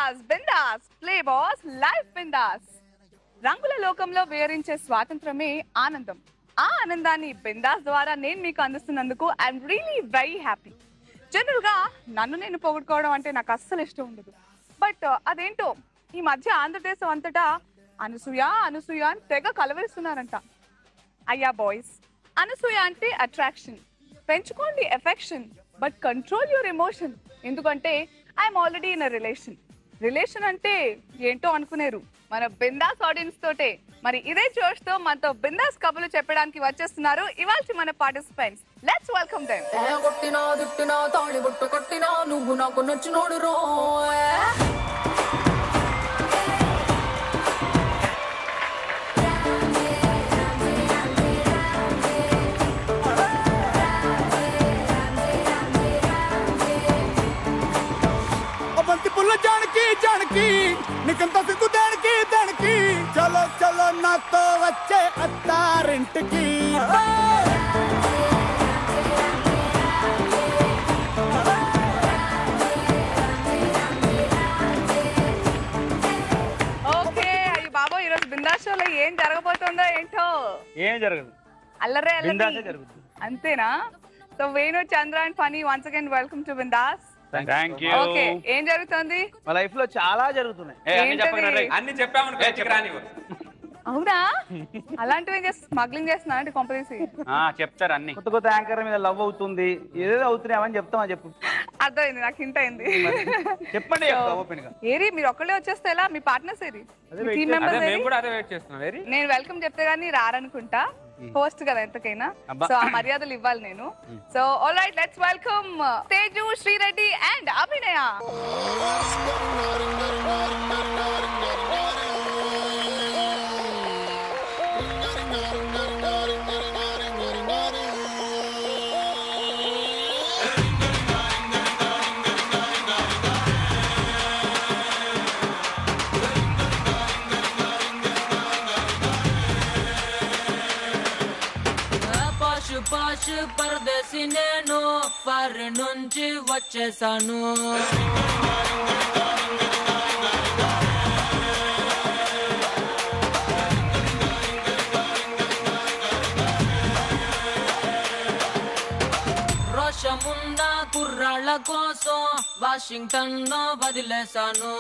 Bindaas bindaas play boss life bindaas. రంగుల లోకంలో విహరించే స్వాతంత్రమే ఆనందం. ఆ ఆనందాన్ని బిందాస్ ద్వారా నేను మీకు అందిస్తున్నందుకు I'm really very happy. General గా నన్ను నేను పొగుడుకోవడం అంటే నాకు అస్సలు ఇష్టం ఉండదు. బట్ అదేంటో ఈ మధ్య ఆంధ్రదేశం అంతటా అనసూయ అనసూయ అని తెగ కలవరిస్తున్నారంట. అయ్యా బాయ్స్, అనసూయ అంటే అట్రాక్షన్, పెంచుకోండి affection, but control your emotion. ఎందుకంటే I'm already in a relation అంటే ఏంటో అనుకునేరు మన బిందాస్ ఆడియన్స్ తోటే. మరి ఇదే జోష్ తో మనతో బిందాస్ కబుర్లు చెప్పడానికి వచ్చేస్తున్నారు ఇవాల్టి మన పార్టిసిపెంట్స్. Let's welcome them. కొట్టినా దుట్టినా తాళి బొట్టు కొట్టినా నువ్వు నాకు నచ్చినోడు రో. జానకి నీకంత సిగ్గు దానికి దానికి చలో చలో నాతో వచ్చే అత్తారింటికి. ఓకే అయ్యి బాబో, ఈరోజు బిందాస్ షోలో ఏం జరగబోతుందో ఏంటో. ఏం జరగదు, అల్లరే బిందాసే జరుగుతుంది. అంతేనా? So Venu, Chandra and Phani once again welcome to Bindaas. Thank you. Okay, ఏం జరుగుతుంది? మా లైఫ్ లో చాలా జరుగుతున్నాయి. అన్ని చెప్పాము. అవునా? అలాంటివి ఏం చేస్తా, స్మగ్లింగ్ చేస్తున్నా అంటే కొంపదీసి చెప్తారు అన్ని. కొత్త కొత్త యాంకర్ మీద లవ్ అవుతుంది, ఏదేదో అవుతున్నాయని చెప్తామని చెప్పు. అర్థమైంది, నాకు హింట్ అయింది. చెప్పండి ఓపెన్ గా. ఏరి మీరు ఒక్కళ్ళే వచ్చేస్తే ఎలా? మీ పార్ట్నర్స్ ఏరి, టీమ్ మెంబర్స్ ఏరి? నేను వెల్కమ్ చెప్తే గానీ రారనుకుంటా, హోస్ట్ కదా ఎంతకైనా, సో ఆ మర్యాదలు ఇవ్వాలి నేను. So all right, let's welcome Teju, Sri Reddy and Abhinaya. పాష్ పరదేశి నేను ఫారి నుంచి వచ్చేసాను. రోషమున్న కుర్రాళ్ళ కోసం వాషింగ్టన్ లో వదిలేశాను.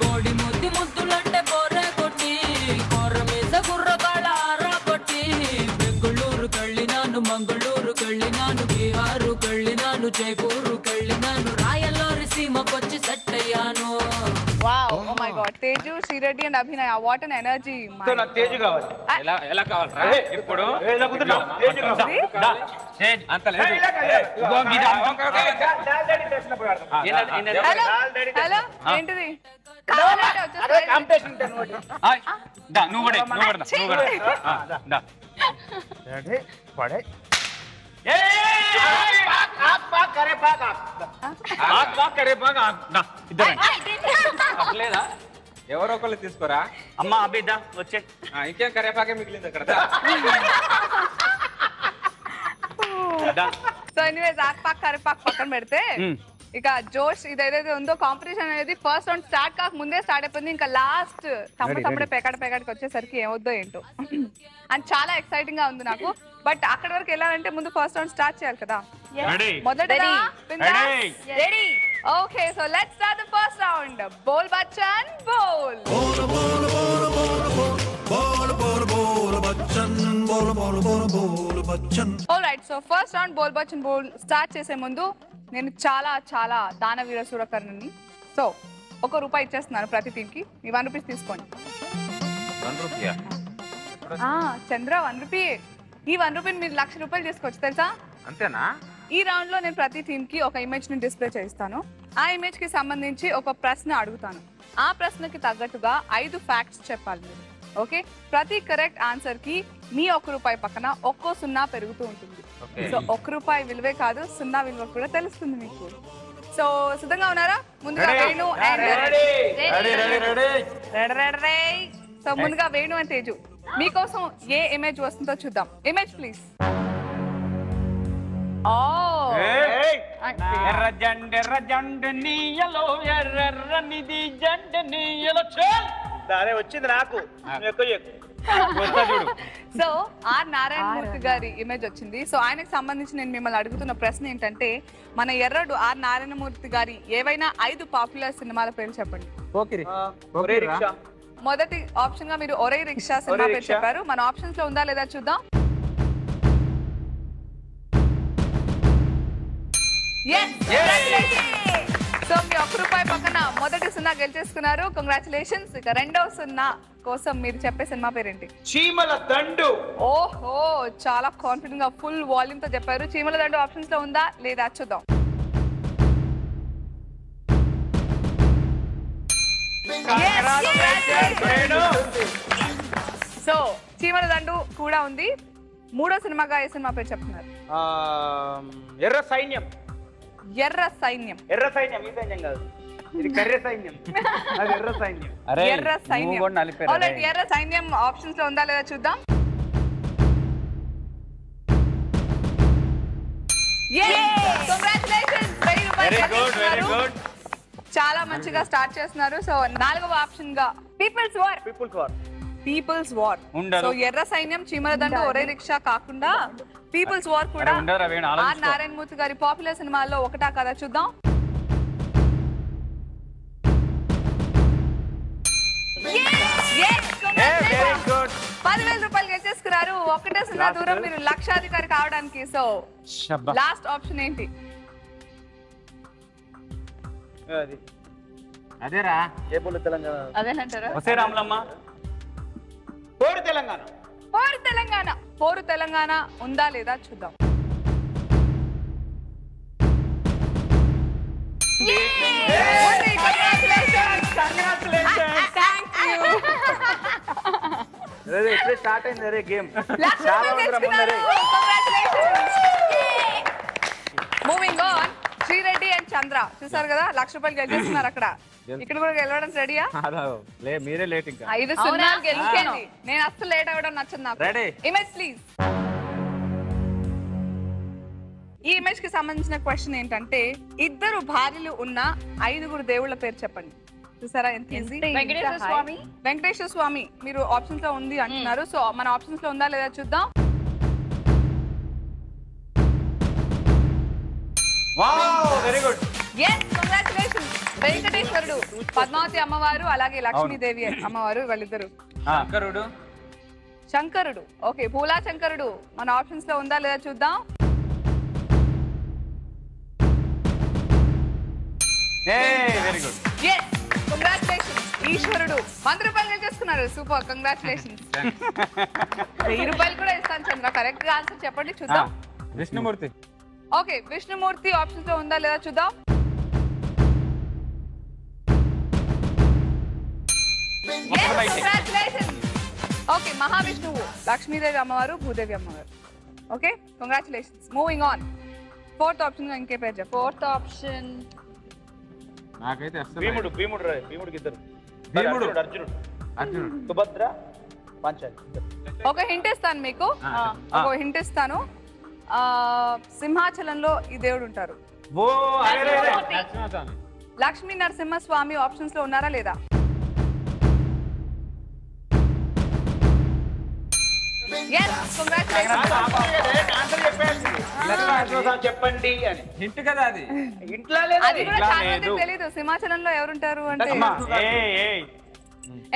బోడి ముద్దు ముద్దులంటే బోరే కొట్టి కొర్ర మీద గుర్రగాళ్ళ ఆరా కొట్టి బెంగళూరు కళ్ళినాను, మంగళూరు కళ్ళినాను, బీహారు కళ్ళినాను, జైపూరు కళ్ళినాను, రాయలూరు సీమకొచ్చి సెట్ అయ్యాను. Wow, oh my God, Teju, Sri Reddy and Abhinaya, what an energy. నాకు తేజు కావాలి. ఎలా కావాలి ఇప్పుడు? హలో, ఏంటిది? లేదా ఎవరో ఒకళ్ళు తీసుకోరా. అమ్మా అభిదా వచ్చే, ఇంకేం కరేపాకే మిగిలింది అక్కడ. సో ఎనీవేస్, ఆక్ కరిపాక్ పక్కన పెడితే ఇక జోష్ ఇదేదైతే ఉందో కాంపిటీషన్ అనేది ఫస్ట్ రౌండ్ స్టార్ట్ కాక ముందే స్టార్ట్ అయిపోయింది. ఇంకా లాస్ట్ తమ్ముడే పెకడికి వచ్చేసరికి ఏమవుద్దో ఏంటో అని చాలా ఎక్సైటింగ్ గా ఉంది నాకు. బట్ అక్కడి వరకు వెళ్ళాలంటే ముందు ఫస్ట్ రౌండ్ స్టార్ట్ చేయాలి కదా. మొదటిగా ready? Okay, so let's start the first round. Bol Bachchan Bol. Alright, so first round Bol Bachchan Bol start చేసే ముందు నేను చాలా చాలా దానవీర సూరకర్ణని. సో ₹1 ఇచ్చేస్తున్నాను ప్రతి టీమ్ కి. మీ ₹1 తీసుకోండి. చంద్ర ₹1. ఈ ₹1 మీరు ₹1,00,000 తీసుకోవచ్చు తెలుసా? అంతేనా? ఈ రౌండ్ లో నేను ప్రతి టీమ్ కి ఒక ఇమేజ్ ని డిస్ప్లే చేయిస్తాను. ఆ ఇమేజ్ కి సంబంధించి ఒక ప్రశ్న అడుగుతాను. ఆ ప్రశ్నకి తగ్గట్టుగా 5 ఫ్యాక్ట్స్ చెప్పాలి మీరు. ఓకే, ప్రతి కరెక్ట్ ఆన్సర్ కి మీ 1 రూపాయి పక్కన ఒక్కో 0 పెరుగుతూ ఉంటుంది. సో 1 రూపాయి విలువే కాదు 0 విలువ కూడా తెలుస్తుంది మీకు. సో సిద్ధంగా ఉన్నారా? ముందుగా వేణు అండ్ సో ముందుగా వేణు అండ్ తేజు మీకోసం ఏ ఇమేజ్ వస్తుందో చూద్దాం. Image please. ఎర్ర జండ నీయలో ఎర్రనిది జండ నీయలో దారే వచ్చింది నాకు. సో ఆర్ నారాయణమూర్తి గారి ఇమేజ్ వచ్చింది. సో ఆయనకు సంబంధించి నేను మిమ్మల్ని అడుగుతున్న ప్రశ్న ఏంటంటే, మన ఎర్రడు ఆర్ నారాయణమూర్తి గారి ఏవైనా 5 పాపులర్ సినిమాల పేరు చెప్పండి. మొదటి ఆప్షన్ గా మీరు ఒరే రిక్షా సినిమా పేరు చెప్పారు. మన ఆప్షన్స్ లో ఉందా లేదా చూద్దాం. సో మీ 1 రూపాయి పక్కన మొదటి 0 గెలిచేసుకున్నారు. కంగ్రాచులేషన్స్. ఇక రెండవ 0 కోసం మీరు చెప్పే సినిమా పేరేంటి? చీమల దండు. ఓహో, చాలా కాన్ఫిడెంట్ గా ఫుల్ వాల్యూమ్ తో చెప్పారు. చీమల దండు ఆప్షన్స్ లో ఉందా లేదా చూద్దాం. సో చీమల దండు కూడా ఉంది. మూడో సినిమాగా ఏ సినిమా పేరు చెప్తున్నారు? ఎర్ర సైన్యం. ఎర్ర సైన్యం. ఎర్ర సైన్యం ఈ సైన్యం కాదు, ఇది కర్రె సైన్యం. అది ఎర్ర సైన్యం. ఎర్ర సైన్యం. ఆల్రైట్, ఎర్ర సైన్యం ఆప్షన్స్ లో ఉందా లేదా చూద్దాం. చాలా మంచిగా స్టార్ట్ చేస్తున్నారు. సో 4వ ఆప్షన్ గా people's war. People's war. So Erra Sainyam, Cheemala Dandu, Orey rickshaw కాకుండా పీపుల్స్ వార్ కూడా ఆర్ నారాయణమూర్తి గారి పాపులర్ సినిమాల్లో ఒకటా కదా చూద్దాం. Very good. 10,000 రూపాయలు గెలిచేసుకున్నారు. 1 దూరం మీరు లక్షాధికారి కావడానికి. సో లాస్ట్ ఆప్షన్ ఏంటి? అదేరా ఏ పూల తెలంగాణ అదేనంటారా? వసే రాములమ్మ. పోరు తెలంగాణ. పోరు తెలంగాణ. పోరు తెలంగాణ ఉందా లేదా చూద్దాం. స్టార్ట్ అయింది అరే game. Moving on, Sri Reddy and Chandra చూసారు కదా, 1,00,000 రూపాయలు గెలిచేస్తున్నారు. అక్కడ ఇక్కడ కూడా గెలవడం రెడీయా? మీరే లేట్ ఇంకా 5-0 గెలిచేయండి. నేను అస్సలు లేట్ అవ్వడం నచ్చదు నాకు. Image please. ఈ ఇమేజ్ కి సంబంధించిన క్వశ్చన్ ఏంటంటే, 2 భార్యలు ఉన్న 5 దేవుళ్ళ పేరు చెప్పండి. చూసారా ఎంత ఈజీ? వెంకటేశ్వర స్వామి మీరు ఆప్షన్స్ లో ఉంది అంటున్నారు. సో మన ఆప్షన్స్ లో ఉందా లేదా చూద్దాం. Very good. yes congratulations. వెంకటేశ్వరుడు, పద్మావతి అమ్మవారు, అలాగే లక్ష్మీదేవి అమ్మవారు, వాళ్ళిద్దరు. శంకరుడు. ఓకే, పూలా శంకరుడు మన ఆప్షన్స్ లో ఉందా లేదా చూద్దాం. Very good. yes congratulations. ఈశ్వరుడు 100 రూపాయలు గెలిచేసుకున్నారు. Super, congratulations. 1000 రూపాయలు కూడా ఇస్తాను చంద్ర. కరెక్ట్ గా ఆన్సర్ చెప్పండి చూద్దాం. విష్ణుమూర్తి. ఓకే, విష్ణుమూర్తి ఆప్షన్స్ లో ఉందా లేదా చూద్దాం. ఓకే, మహావిష్ణువు, లక్ష్మీదేవి అమ్మవారు, భూదేవి అమ్మవారు. Okay, congratulations. Moving on. 4th option ఇంకే పేరు చెప్పు. 4th ఆప్షన్ నాకైతే భీముడు. భీముడికి ఇద్దరు. అర్జునుడు, సుభద్ర, పాంచాలి. ఒక హింట్ ఇస్తాను మీకు. ఒక హింట్ ఇస్తాను. సింహాచలంలో ఈ దేవుడు ఉంటారు. లక్ష్మీ నరసింహస్వామి ఆప్షన్స్ లో ఉన్నారా లేదా? చెప్పండి అని హింట్ కదా అది. ఇంట్లో తెలీదు సింహాచలంలో ఎవరుంటారు అంటే.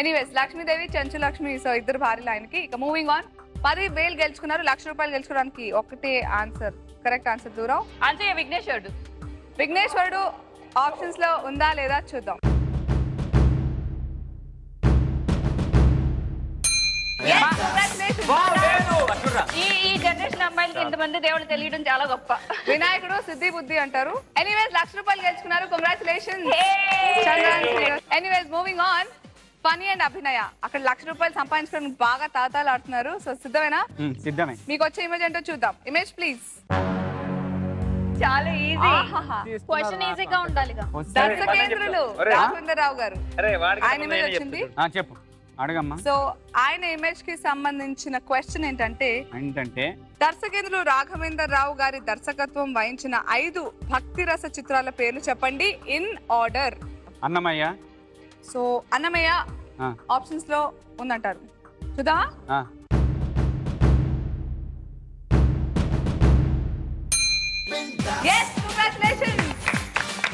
ఎనీవేస్, లక్ష్మీదేవి, చెంచు లక్ష్మి. సో 2 భార్యలు ఆయనకి. ఇక మూవింగ్ ఆన్. 10,000 గెలుచుకున్నారు. 1,00,000 రూపాయలు గెలుచుకోవడానికి ఒకటే ఆన్సర్, కరెక్ట్ ఆన్సర్ దూరం. అంటే విఘ్నేశ్వరుడు. విఘ్నేశ్వరుడు ఆప్షన్స్ లో ఉందా లేదా చూద్దాం. ఈ జనరేషన్ అమ్మాయిలకి ఇంతమంది దేవుళ్ళు తెలియడం చాలా గొప్ప. వినాయకుడు, సిద్ధి బుద్ధి అంటారు. ఎనీవేస్ 1,00,000 రూపాయలు గెలుచుకున్నారు. Congratulations. Anyways moving on. Phani and Abhinaya అక్కడ ₹1,00,000 సంపాదించుకోవడానికి బాగా తాతాలు ఆడుతున్నారు. సో సిద్ధమేనా? సిద్ధమే. మీకు వచ్చే ఇమేజ్ ఏంటో చూద్దాం. Image please. చాలా ఈజీ. క్వశ్చన్ ఈజీగా ఉండాలిగా. దర్శకేంద్రులు రాఘవేంద్రరావు గారు. ఆయన ఇమేజ్ వచ్చింది. చెప్పు, అడగమ్మా. సో ఆయన ఇమేజ్ కి సంబంధించిన క్వశ్చన్ ఏంటంటే దర్శకేంద్రులు రాఘవేంద్రరావు గారి దర్శకత్వం వహించిన 5 భక్తి రస చిత్రాల పేర్లు చెప్పండి in order. Annamayya. So Annamayya options లో ఉందంటారు. చూద్దా? yes congratulations.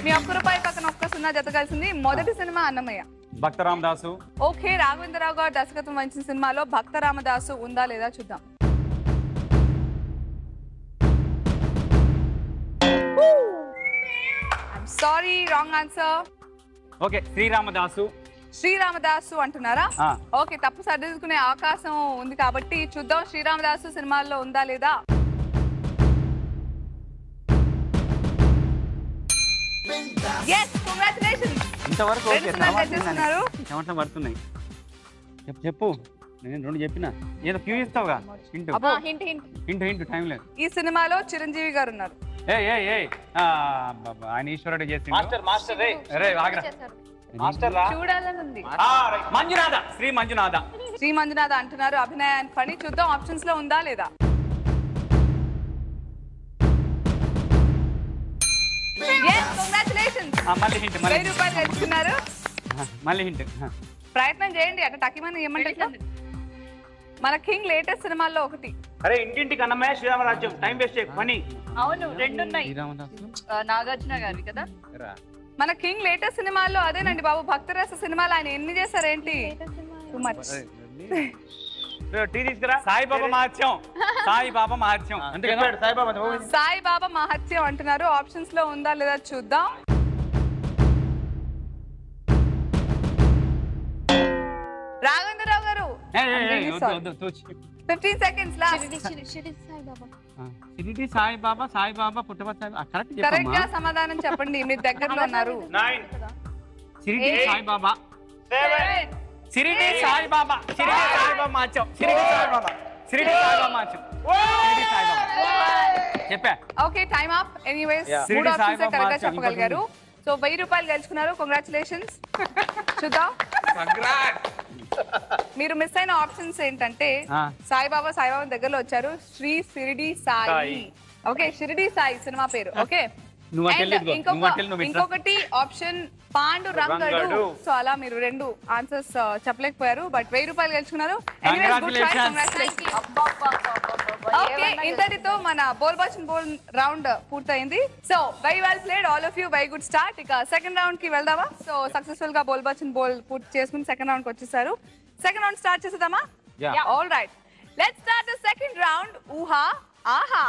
మీ ₹1 పక్కన ₹1 జత కలిసింది. మొదటి సినిమా అన్నమయ్య. భక్త రామదాసు. ఓకే, రాఘవేంద్రరావు గారు దర్శకత్వం వహించిన సినిమాలో భక్త రామదాసు ఉందా లేదా చూద్దాం. I'm sorry, wrong answer. Okay, Sri Ramadasu. Sri Ramadasu అంటున్నారా? ఓకే, తప్పు సరిదిద్దుకునే అవకాశం ఉంది కాబట్టి చూద్దాం శ్రీరామదాసు సినిమాల్లో ఉందా లేదా. yes congratulations. ఇంతవరకు ఓకే. చేస్తున్నారు. చెమటలు పడుతున్నాయి. చెప్పు నేను 2 చెప్పినా. ఏదో క్యూ ఇస్తావుగా. హింట్ టైం లేదు. ఈ సినిమాలో చిరంజీవి గారు ఉన్నారు. ఆయన ఈశ్వరుడు చేసి చూడాలని ఉంది. మంజునాథ. శ్రీ మంజునాథ అంటున్నారు. అభినయ అండ్ ఫణి. చూద్దాం ఆప్షన్స్ లో ఉందా లేదా. మళ్ళీ హింట్. ₹1000 గెలుచుకున్నారు. మళ్ళీ హింట్. ప్రయత్నం చేయండి. అట్లా టకిమని ఏమంటారు. మన కింగ్ లేటెస్ట్ సినిమాల్లో ఒకటి. అరే ఇంటింటికి అన్నమయ్య శ్రీరామరాజ్యం. టైం వేస్ట్ చేయకు. ఫణి. అవును, 2 ఉన్నాయి. నాగార్జున గారి కదా. మన కింగ్ లేటెస్ట్ సినిమాల్లో అదేనండి బాబు. భక్తరస సినిమాలు ఆయన ఎన్ని చేశారేంటి. Too much. టీ తీసుకురా. సాయిబాబా మహత్యం. సాయిబాబా మహత్యం అంటున్నారు. ఆప్షన్స్ లో ఉందా లేదా చూద్దాం. రాఘవేంద్రరావు గారు 15 seconds last. Saibaba Puttaparthi correct గా సమాధానం చెప్పండి. మీరు దగ్గరలో ఉన్నారు. సాయిబాబా చెప్పా. Okay, time up. Anyways 3 options correct గా చెప్పగలిగారు. సో ₹1000 గెలుచుకున్నారు. కంగ్రాచులేషన్స్. చూద్దాం. మీరు మిస్ అయిన ఆప్షన్స్ ఏంటంటే సాయిబాబా దగ్గరలో వచ్చారు. శ్రీ షిరిడి సాయి. ఓకే, షిరిడి సాయి సినిమా పేరు. ఓకే, ఇంకొకటి ఆప్షన్ పాండురంగడు. సో అలా మీరు 2 ఆన్సర్స్ చెప్పలేకపోయారు. బట్ ₹1000 గెలుచుకున్నారు. ఇంతటితో మన బోల్ రౌండ్ పూర్తయింది. So very well played all of you. Very good start. ఇక సెకండ్ రౌండ్ కి వెళ్దామా? సో సక్సెస్ఫుల్ గా బోల్ పూర్తి చేసుకుని సెకండ్ రౌండ్ కి వచ్చేసారు. సెకండ్ రౌండ్ స్టార్ట్ చేసేద్దామా? All right, let's start the second round. ఊహా ఆహా.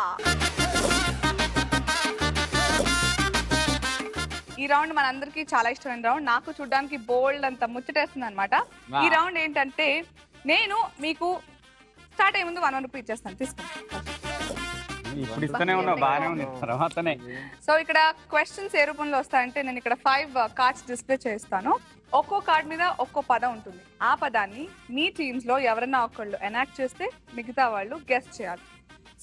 ఈ రౌండ్ మనందరికి చాలా ఇష్టమైన రౌండ్. నాకు చూడడానికి బోల్డ్ అంత ముచ్చటేస్తుంది అనమాట. ఈ రౌండ్ ఏంటంటే నేను మీకు స్టార్ట్ అయ్యే ముందు ₹1 ఇచ్చేస్తాను. తీసుకోండి. సో ఇక్కడ క్వశ్చన్స్ ఏ రూపంలో వస్తాయంటే నేను ఇక్కడ 5 కార్డ్స్ డిస్ప్లే చేస్తాను. ఒక్కో కార్డ్ మీద ఒక్కో పదం ఉంటుంది. ఆ పదాన్ని మీ టీమ్స్ లో ఎవరన్నా ఒకళ్ళు ఎనాక్ట్ చేస్తే మిగతా వాళ్ళు గెస్ట్ చేయాలి.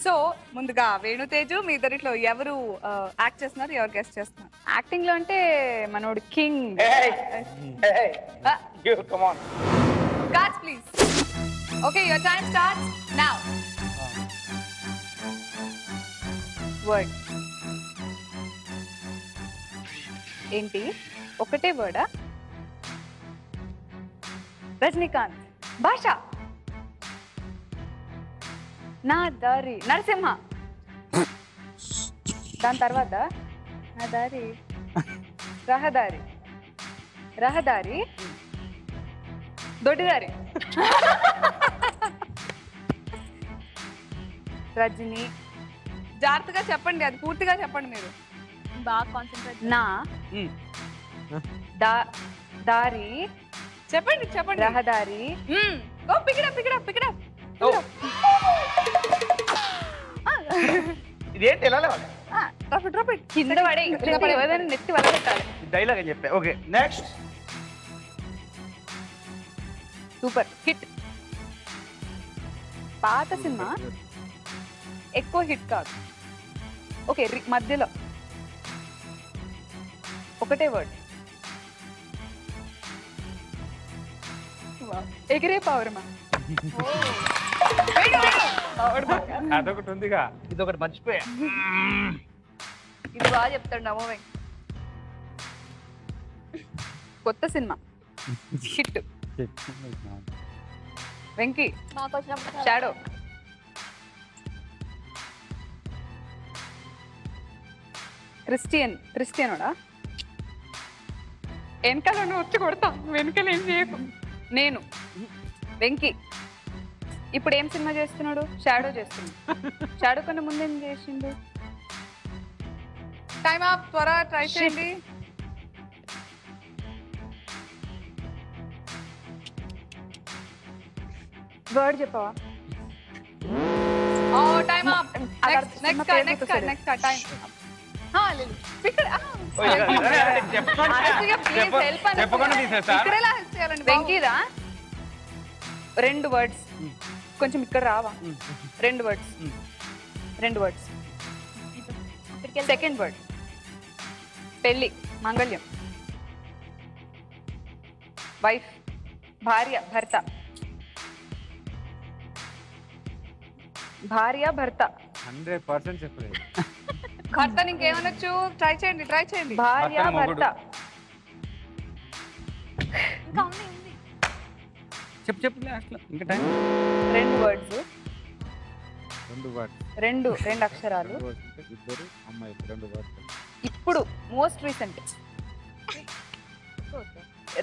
సో ముందుగా వేణుతేజు, మీ ఇద్దరిలో ఎవరు యాక్ట్ చేస్తున్నారు, ఎవరు గెస్ట్ చేస్తున్నారు? యాక్టింగ్ లో అంటే మనోడు king. Cards please. Okay, your time starts now. Word ఏంటి? ఒకటే వర్డా? రజనీకాంత్. భాష. నా దారి. నరసింహ. దాని తర్వాత నా దారి. రహదారి. రహదారి. దొడ్డిదారి. రజని. జాగ్రత్తగా చెప్పండి, అది పూర్తిగా చెప్పండి మీరు. బాగా కాన్సంట్రేట్. నా దారి. చెప్పండి చెప్పండి. రహదారి. ఇదేంటి ఎలా కింద పడే నెత్తి వలగొట్టాలి. డైలాగ్ అని చెప్పా. Okay, next. Super hit. పాత సినిమా, ఎక్కువ హిట్ కాదు. ఓకే, మధ్యలో ఒకటే వర్డ్. ఎగిరే పావురమా? అదొకటి ఉందిగా. ఇదొకటి మర్చిపోయా. ఇది బాగా చెప్తాడు నమో వెంకీ. కొత్త సినిమా హిట్. వెంకీ మాకు వచ్చినప్పుడు షాడో. క్రిస్టియనోడా? వెనకాల నువ్వు వచ్చి కొడతా, వెనకాల ఏం చేయకు. నేను వెంకీ ఇప్పుడు ఏం సినిమా చేస్తున్నాడు? షాడో చేస్తున్నాడు. షాడో కన్నా ముందు ఏం చేసిండు? టైం అప్, త్వర ట్రై చేయండి. వర్డ్ చెప్పవా? ఓ టైం అప్. Next time. వెంకీరా 2 వర్డ్స్. కొంచెం ఇక్కడ రావా? 2 వర్డ్స్. సెకండ్ వర్డ్ పెళ్లి, మంగళ్యం, వైఫ్, భార్య, భర్త. 100% చెప్పలేదు. భర్త ఇంకేమనొచ్చు? ట్రై చేయండి. భార్య, భర్త. చెప్పు లాస్ట్లో ఇంకా టైం. 2 వర్డ్స్. 2 వర్డ్స్. 2 అక్షరాలు. ఇద్దరు అమ్మాయిలు 2 వర్డ్స్. ఇప్పుడు మోస్ట్ రీసెంట్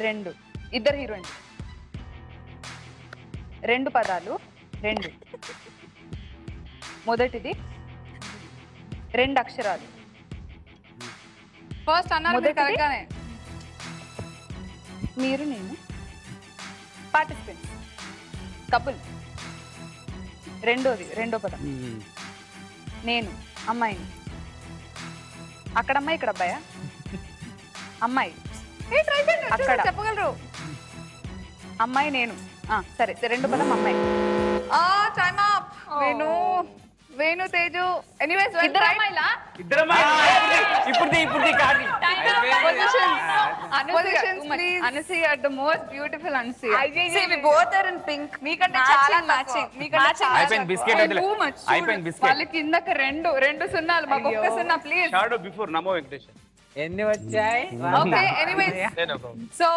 2 ఇద్దరు హీరోయిన్. 2 పదాలు. 2 మొదటిది 2 అక్షరాలు. ఫస్ట్ అన్నారు కరెక్ట్గానే. మీరు నేను పార్టిసిపెంట్, కపుల్. రెండో పదం. నేను అమ్మాయిని. అక్కడ అమ్మాయి, ఇక్కడ అబ్బాయా? అమ్మాయి అక్కడ చెప్పగలరు. అమ్మాయి నేను. సరే, 2 పదం అమ్మాయి. Time up. Venu, Teju. Anyways ఇద్దరు అమ్మాయిలా? అనసి అట్ ద మోస్ట్ బ్యూటిఫుల్ అనసి. we both are in pink. మీకంటే చాలా మ్యాచింగ్. అయిపోయింది బిస్కెట్ వదిలే. అయిపోయింది బిస్కెట్. వాళ్ళకి ఇందాక 2 సున్నాలు, మాకు 1 సున్నా ప్లీజ్. షాడో బిఫోర్ నమో వెంకటేష్. ఎన్ని వచ్చాయి? ఓకే, ఎనీవేస్ సో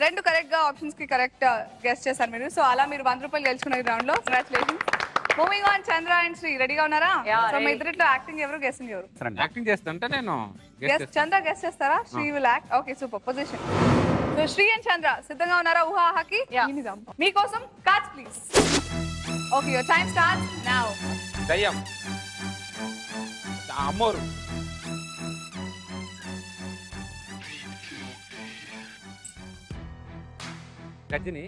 2 కరెక్ట్ గా ఆప్షన్స్ కి కరెక్ట్ గెస్ చేశారు మీరు. సో అలా మీరు 100 రూపాయలు గెలుచుకున్నారు గ్రౌండ్ లో. Congratulations. Moving on, Chandra and Sri రెడీగా ఉన్నారా? సో మీ ఇద్దరిలో యాక్టింగ్ ఎవరు, గెస్సింగ్ ఎవరు? యాక్టింగ్ చేస్తుంటే నేను చంద్ర గెస్ చేస్తారా? Sri will act. Okay, super. Position. So Sri and Chandra సిద్ధంగా ఉన్నారా ఊహాకి? మీకోసం cards please. Okay, your time starts now. దయ్యం, అమ్మోరు, రజని.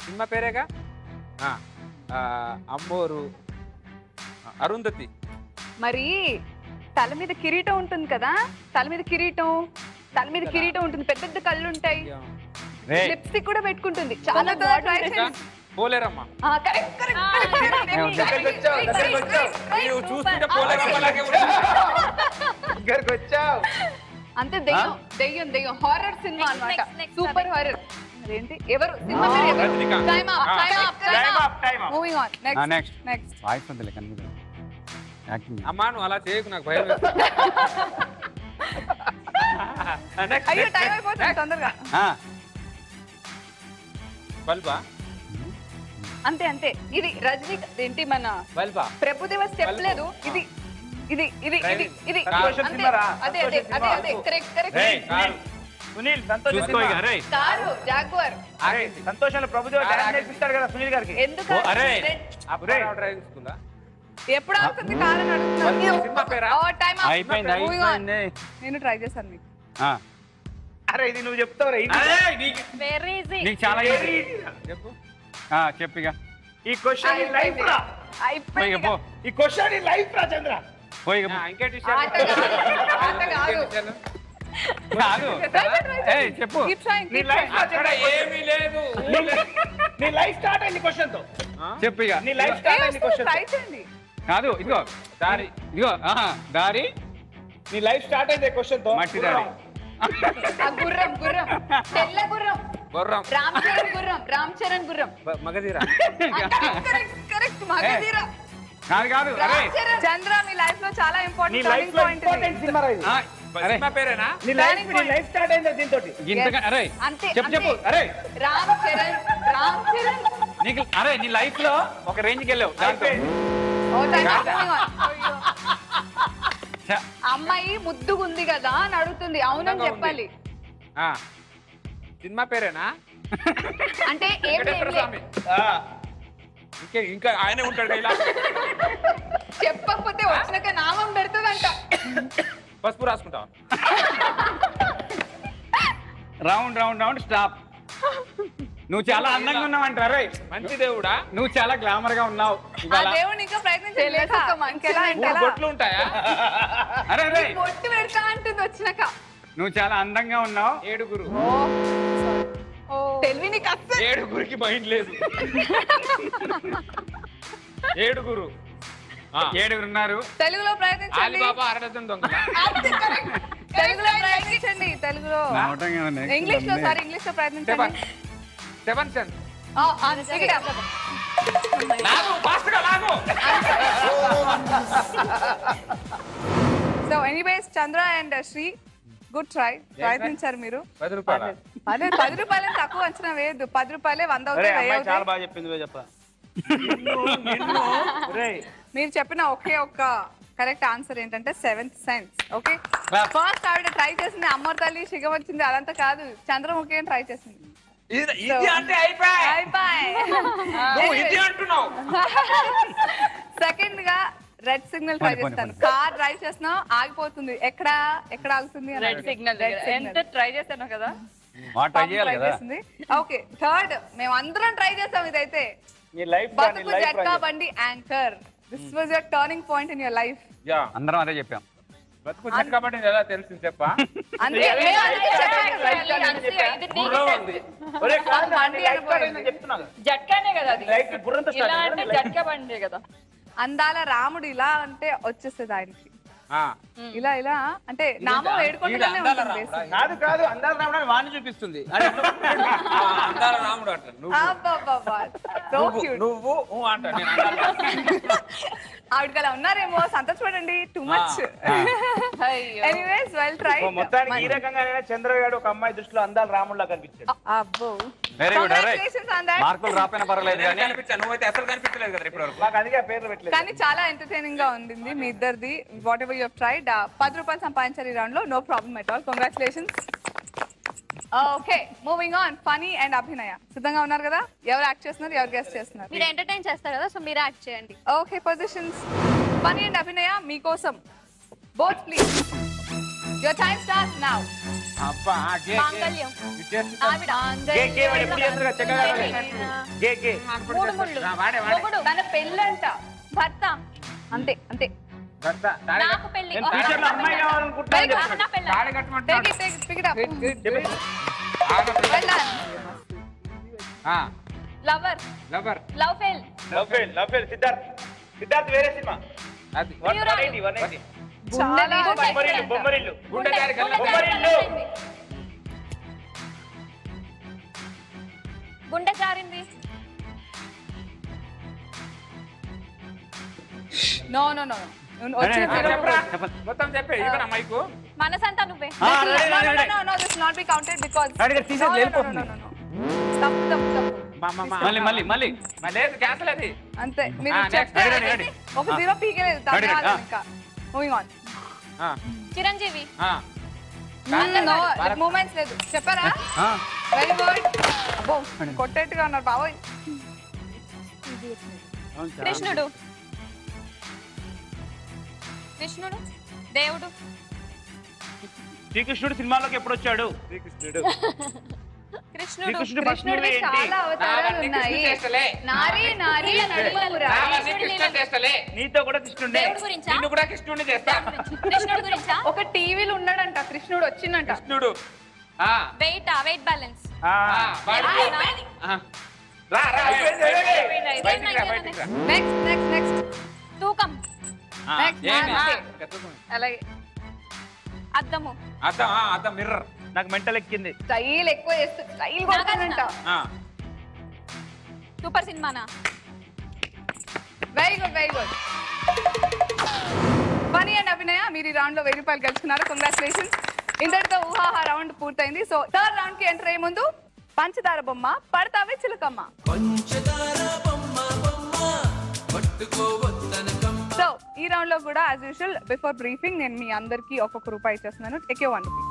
సినిమా పేరేగా? అమ్మోరు, అరుంధతి. మరి తల మీద కిరీటం ఉంటుంది కదా, తల మీద కిరీటం ఉంటుంది, పెద్ద పెద్ద కళ్ళు ఉంటాయి, లిప్స్టిక్ కూడా పెట్టుకుంటుంది. చాలా ట్రై చేయండి. పోలేరమ్మా. అంతే, దెయ్యం హారర్ సినిమా అన్నమాట. Super horror. ఏంటి ఎవరు? Moving on. నెక్స్ట్ వాయిస్ వదిలే కనిపిస్తుంది. యాక్టింగ్ అమ్మా నువ్వు అలా చేయకు, నాకు భయం. అయ్యో టైం అయిపోతుంది తొందరగా. బల్బా? అంతే. ఇది రజనీ ఏంటి మన బల్బా? ప్రభుదేవ స్టెప్ లేదు. ఇది సునీల్ సంతోష్ కారు జాగ్వార్. సంతోషంలో ప్రభుదేవ డాన్స్ నేర్పిస్తాడు కదా సునీల్ గారికి. ఎందుకు డ్రైవింగ్ స్కూలా? ఎప్పుడు అవుతుంది కారు అని అడుగుతున్నాను. అయిపోయింది. నేను ట్రై చేశాను మీకు. అరే ఇది నువ్వు చెప్తావురా? Very easy. నీకు చాలా ఈజీ. చెప్పు. చెప్పిగా. ఈ క్వశ్చన్ ఇన్ లైఫ్ రా. అయిపోయింది. ఈ క్వశ్చన్ ఇన్ లైఫ్ రా చంద్ర. పోయిగా. ఇంకేంటి? కాదు ఏయ్ చెప్పు నీ లైఫ్ అక్కడ ఏమీ లేదు. నీ లైఫ్ స్టార్ట్ అయింది క్వశ్చన్ తో. చెప్పు ఇక. నీ లైఫ్ స్టార్ట్ అయింది క్వశ్చన్ ట్రై చేయండి. కాదు ఇదిగో దారి, ఇదిగో దారి. నీ లైఫ్ స్టార్ట్ అయింది క్వశ్చన్ తో. మట్టి దారి. గుర్రం గుర్రం తెల్ల గుర్రం గుర్రం రామ్ చరణ్ గుర్రం రామ్ చరణ్ గుర్రం మగధీర. కరెక్ట్ మగధీర. కాదు కాదు అరే చంద్ర మీ లైఫ్ లో చాలా నీ ఇంపార్టెంట్ లైఫ్ టర్నింగ్ లో పాయింట్ ఇంపార్టెంట్ సినిమా ఇది. అరే సినిమా పేరేనా? నీ లైఫ్ స్టార్ట్ అయింది దీంతో. ఇంతగా అరే అంతే చెప్పు చెప్పు అరే రామ్ చరణ్ నీకు అరే నీ లైఫ్ లో ఒక రేంజ్కి వెళ్ళావు దాంతో. ఓ థాంక్ యూ. అమ్మాయి ముద్దుగుంది కదా అని అడుగుతుంది. అవునని చెప్పాలి. సినిమా పేరేనా? అంటే ఏం వెంకటేశ్వర స్వామి. ఇంకా ఆయనే ఉంటాడు ఇలా. చెప్పకపోతే వచ్చినాక నామం పెడుతుందంట. పసుపు రాసుకుంటావా? Round round round stop. నువ్వు చాలా అందంగా ఉన్నావు అంటారు. మంచి దేవుడా? నువ్వు చాలా గ్లామర్ గా ఉన్నావు ఆ ఇవాళ. దేవుడు ఇంకా ప్రయత్నించలేదు. ఇంకెలా మూడు ఇంకెలా బొట్లు ఉంటాయా? అరే అరే బొట్టు పెడతా అంటుంది వచ్చినాక. నువ్వు చాలా అందంగా ఉన్నావు. 7 తెలివి నీకు అస్సలు 7 మైండ్ లేదు. 7 7 ఉన్నారు. తెలుగులో ప్రయత్నించండి. ఆలిబాబా అరడజన్ దొంగల. తెలుగులో ప్రయత్నించండి. తెలుగులో నమ్మటంగా ఉన్నాయి. ఇంగ్లీష్ లో సార్ ఇంగ్లీష్ లో ప్రయత్నించండి. 7 సెన్స్. లాగు ఫాస్ట్ గా లాగు. So anyways Chandra and Sri good try. ప్రయత్నించారు మీరు. 10 రూపాయలు. అదే 10 రూపాయలు తక్కువ అంచనా వేయద్దు. 10 రూపాయలే 100 అరే అవుతాయి. అమ్మాయి చాలా బాగా చెప్పింది నువ్వే చెప్పా. మీరు చెప్పిన ఒకే ఒక్క కరెక్ట్ ఆన్సర్ ఏంటంటే 7th సెన్స్. ఓకే ఫస్ట్ ఆవిడ ట్రై చేసింది అమ్మర్ తల్లి శిగం వచ్చింది అదంతా కాదు. చంద్రముఖి అని ట్రై చేసింది. ఇది అంటే అయిపోయి ఇది అంటున్నావు. సెకండ్ గా రెడ్ సిగ్నల్ ట్రై చేస్తాను. కార్ డ్రైవ్ చేస్తున్నావు ఆగిపోతుంది. ఎక్కడ ఆగుతుంది? రెడ్ సిగ్నల్ ఎంత ట్రై చేశాను కదా. ట్రై చేయాలి కదా. ఓకే థర్డ్ మేము అందరం ట్రై చేస్తాం. ఇదైతే నీ లైఫ్ బతుకు జట్కా బండి anchor. This was your turning point in your life. Yeah అందరం అదే చెప్పాం. బతుకు చెక్క పడి ఎలా తెలిసింది చెప్పా? అంతే జట్కానే కదా అది. లైఫ్ బుర్రంతా ఇలా అంటే జట్కా బండి కదా. అందాల రాముడు ఇలా అంటే వచ్చేస్తుంది ఆయనకి. ఇలా ఇలా అంటే నామం వేడుకుంటూనే ఉంటుంది basic. కాదు కాదు అందాల రాముడు వాణ్ణి చూపిస్తుంది. అందాల రాముడు అంట. అబ్బబ్బబ్బా, so cute. నువ్వు అంట. ఆవిడకి అలా ఉన్నారేమో సంతోషపడండి. Too much. Anyways well try. మొత్తానికి ఈ రకంగా చంద్రగాడు ఒక అమ్మాయి దృష్టిలో అందాల రాముడులా కనిపించాడు. అబ్బో వెరీ గుడ్. అరే Congratulations on that. మార్కులు రాపోయినా పర్వాలేదు కానీ కనిపించా. నువ్వైతే అసలు కనిపించలేదు కదా ఇప్పటి వరకు. నాకు అందుకే ఆ పేర్లు పెట్టలేదు. కానీ చాలా ఎంటర్టైనింగ్ గా ఉండింది మీ ఇద్దరిది. What ever you tried. 10 రూపాయలు సంపాదించారు ఈ రౌండ్ లో. No problem at all. Congratulations. Okay moving on. Phani and Abhinaya సిద్ధంగా ఉన్నారు కదా? ఎవరు యాక్ట్ చేస్తున్నారు, ఎవరు గెస్ట్ చేస్తున్నారు? మీరు ఎంటర్టైన్ చేస్తారు కదా, సో మీరు యాక్ట్ చేయండి. Okay positions. ఫనీ అండ్ అభినయ మీకోసం. Both please. Your time starts now. అబ్బా మాంగళ్యం ఆవిడ గే గే వాడు ఎప్పుడు చేస్తాడు కదా చక్కగా గే గే. మూడు ముళ్ళు మొగుడు తన పెళ్ళంట. భర్త. అంతే అంతే. నాకు పెళ్లి. నేను ఫ్యూచర్ లో అమ్మాయి కావాలనుకుంటున్నాను చెప్పండి. నా పెళ్ళి. తాళి కట్టమంటా. Pick it up. Well done. Lover lover love fail. Love fail Siddharth వేరే సినిమా. అది 180 చాలా బొమ్మరిల్లు గుండె జారి గుండె జారింది. No no no. మొత్తం చెప్పే ఇవ్వనా మైకు. మనసంతా నువ్వే. No, this will not be counted because మళ్ళీ లేదు క్యాన్సల్ అది. అంతే. మీరు next. చెప్తే Ready. ఒక 0 పీకేలేదు. ధన్యవాదాలు. ఇంకా moving on. Chiranjeevi. No moments లేదు. చెప్పారా? Very good. అబ్బో కొట్టేట్టుగా ఉన్నారు బాబోయ్. కృష్ణుడు. దేవుడు. శ్రీకృష్ణుడు సినిమాలోకి ఎప్పుడు వచ్చాడు? శ్రీకృష్ణుడు. కృష్ణుడివి చాలా అవతారాలు ఉన్నాయి. నారి నారి నడుమపురా. నీతో కూడా కృష్ణుడే. నిన్ను కూడా కృష్ణుడిని చేస్తా. కృష్ణుడి గురించా? ఒక టీవీలో ఉన్నాడంట, కృష్ణుడు వచ్చిందంట. కృష్ణుడు వెయిట్ బ్యాలెన్స్. నెక్స్ట్ తూకం. అలాగే అద్దము. అద్దం మిర్రర్. నాకు మెంటల్ ఎక్కింది. స్టైల్ ఎక్కువ చేస్తే స్టైల్ కొడతానంట. సూపర్ సినిమానా? Very good. Phani and Abhinaya, మీరు ఈ రౌండ్ లో 1000 రూపాయలు గెలుచుకున్నారు. కంగ్రాచులేషన్స్. ఇంతటితో ఊహాహా రౌండ్ పూర్తయింది. సో థర్డ్ రౌండ్ కి ఎంటర్ అయ్యే ముందు పంచదార బొమ్మ పడతావే చిలకమ్మ. సో ఈ రౌండ్ లో కూడా యాజ్ యూజువల్ బిఫోర్ బ్రీఫింగ్ నేను మీ అందరికి ఒక్కొక్క రూపాయి ఇచ్చేస్తున్నాను. Take 1 rupee.